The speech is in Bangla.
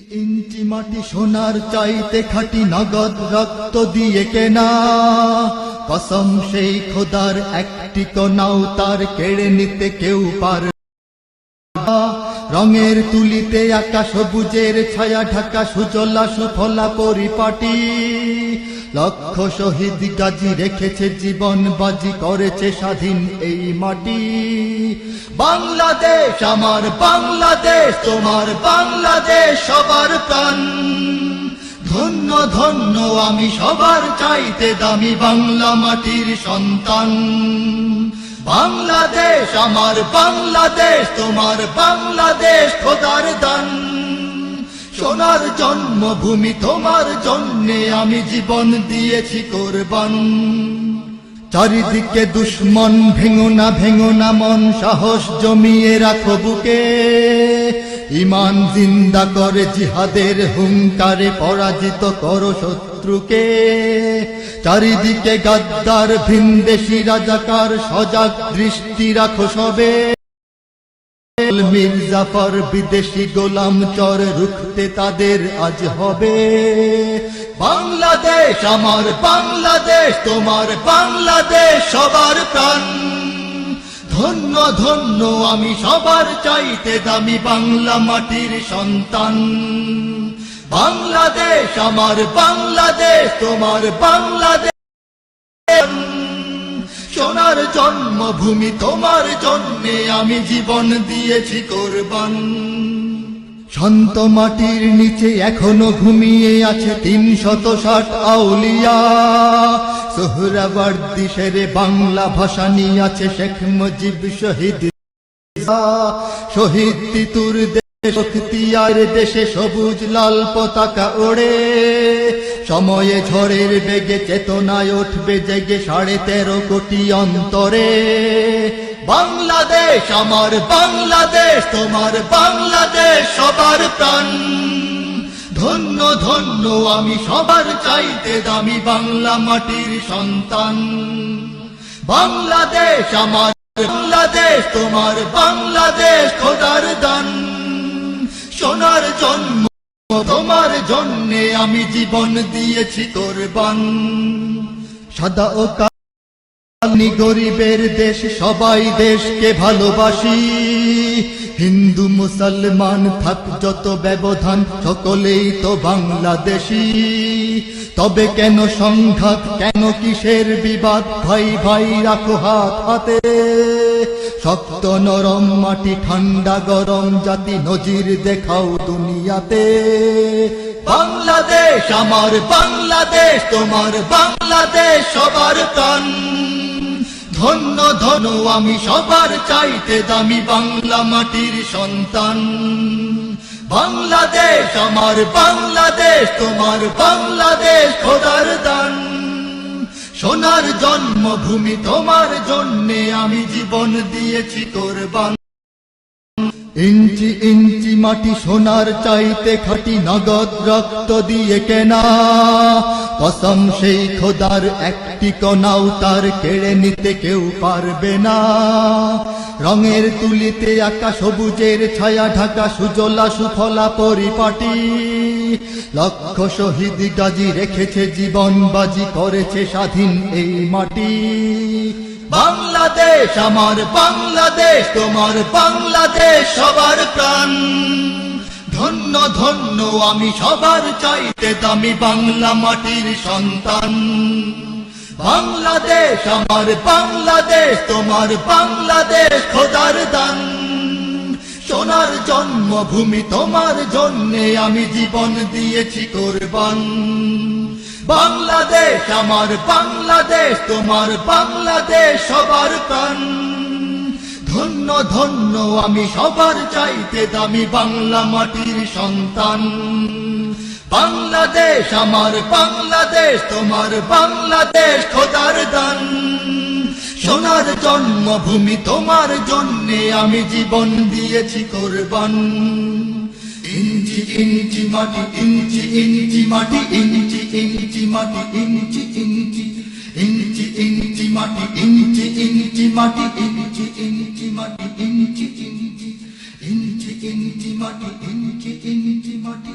ইঞ্চি মাটি সোনার চাইতে খাঁটি নগদ রক্ত দিয়ে কেনা, কসম সেই খোদার একটি কণাও তার কেড়ে নিতে কেউ পারে না। রঙের তুলিতে আঁকা সবুজের ছায়া ঢাকা সুজলা সুফলা পরিপাটি, লক্ষ শহীদ গাজী রেখেছে জীবন বাজি, করেছে স্বাধীন এই মাটি। বাংলাদেশ আমার বাংলাদেশ, তোমার বাংলাদেশ সবার প্রাণ। ধন্য ধন্য আমি সবার চাইতে দামি বাংলা মাটির সন্তান। বাংলাদেশ আমার বাংলাদেশ, তোমার বাংলাদেশ খোদার দান। সোনার জন্মভূমি তোমার জন্যে আমি জীবন দিয়েছি কোরবান। চারিদিকে দুশ্মন, ভেঙো না মন, সাহস জমিয়ে রাখো বুকে। ঈমান জিন্দা করে জিহাদের হুঙ্কারে পরাজিত করো শত্রুকে। চারিদিকে গাদ্দার ভিনদেশী রাজাকার, সজাগ দৃষ্টি রাখো সবে। মীর জাফর বিদেশি গোলাম চর, রুখতে তাদের আজ হবে। বাংলাদেশ আমার বাংলাদেশ, তোমার বাংলাদেশ সবার প্রাণ। ধন্য ধন্য আমি সবার চাইতে দামি বাংলা মাটির সন্তান। বাংলাদেশ আমার বাংলাদেশ, তোমার বাংলাদেশ সোনার জন্মভূমি, তোমার জন্যে আমি জীবন দিয়েছি কোরবান। শান্ত মাটির নিচে এখনো ঘুমিয়ে আছে ৩৬০ আউলিয়া। সোহরাওয়ার্দী শেরে বাংলা ভাষা নিয়ে আছে শেখ মুজিব শহীদ। শহীদ তিতুর দেশে শক্তিয়ার দেশে সবুজ লাল পতাকা ওড়ে। সময়ে ঝড়ের বেগে চেতনায় উঠবে জেগে ১৩.৫ কোটি অন্তরে। বাংলাদেশ আমার বাংলাদেশ, তোমার বাংলাদেশ সবার প্রাণ। ধন্য ধন্য আমি সবার চাইতে দামি বাংলা মাটির সন্তান। বাংলাদেশ আমার বাংলাদেশ, তোমার বাংলাদেশ খোদার দান। সোনার জন্ম তোমার জন্যে আমি জীবন দিয়েছি কোরবান। সাদা ও কালো গরিবের দেশ, সবাই দেশকে ভালোবাসি। হিন্দু মুসলমান থাক যত ব্যবধান, সকলেই তো বাংলাদেশী। তবে কেন সংঘাত, কেন কিসের বিবাদ? ভাই ভাই রাখো হাত হাতে। শক্ত নরম মাটি, ঠান্ডা গরম জাতি, নজির দেখাও দুনিয়াতে। বাংলাদেশ আমার বাংলাদেশ, তোমার বাংলাদেশ সবার প্রাণ। ধন্য ধন্য আমি সবার চাইতে দামি বাংলা মাটির সন্তান। বাংলাদেশ আমার বাংলাদেশ, তোমার বাংলাদেশ খোদার দান। সোনার জন্মভূমি তোমার জন্যে আমি জীবন দিয়েছি কোরবান। ইঞ্চি ইঞ্চি মাটি সোনার চাইতে খাঁটি নগদ রক্ত দিয়ে কেনা, কসম সেই খোদার একটি কণাও তার কেড়ে নিতে কেউ পারবে না। রঙের তুলিতে আঁকা সবুজের ছায়া ঢাকা সুজলা সুফলা পরিপাটি, লক্ষ শহীদ গাজী রেখেছে জীবন বাজি, করেছে স্বাধীন এই মাটি। বাংলাদেশ আমার বাংলাদেশ, তোমার বাংলাদেশ সবার প্রাণ। ধন্য ধন্য আমি সবার চাইতে দামি বাংলা মাটির সন্তান। বাংলাদেশ আমার বাংলাদেশ, তোমার বাংলাদেশ খোদার দান। সোনার জন্মভূমি তোমার জন্যে আমি জীবন দিয়েছি কোরবান। বাংলাদেশ আমার বাংলাদেশ, তোমার বাংলাদেশ সবার প্রাণ। ধন্য ধন্য আমি সবার চাইতে দামি বাংলা মাটির সন্তান। বাংলাদেশ আমার বাংলাদেশ, তোমার বাংলাদেশ খোদার দান। সোনার জন্মভূমি তোমার জন্যে আমি জীবন দিয়েছি কোরবান। ইঞ্চি ইঞ্চি মাটি, ইঞ্চি ইঞ্চি মাটি, ইঞ্চি ইঞ্চি মাটি, ইঞ্চি ইঞ্চি ইঞ্চি ইঞ্চি মাটি, ইঞ্চি ইঞ্চি মাটি, ইঞ্চি ইঞ্চি মাটি, ইঞ্চি ইঞ্চি ইঞ্চি ইঞ্চি মাটি ইঞ্চি ইঞ্চি মাটি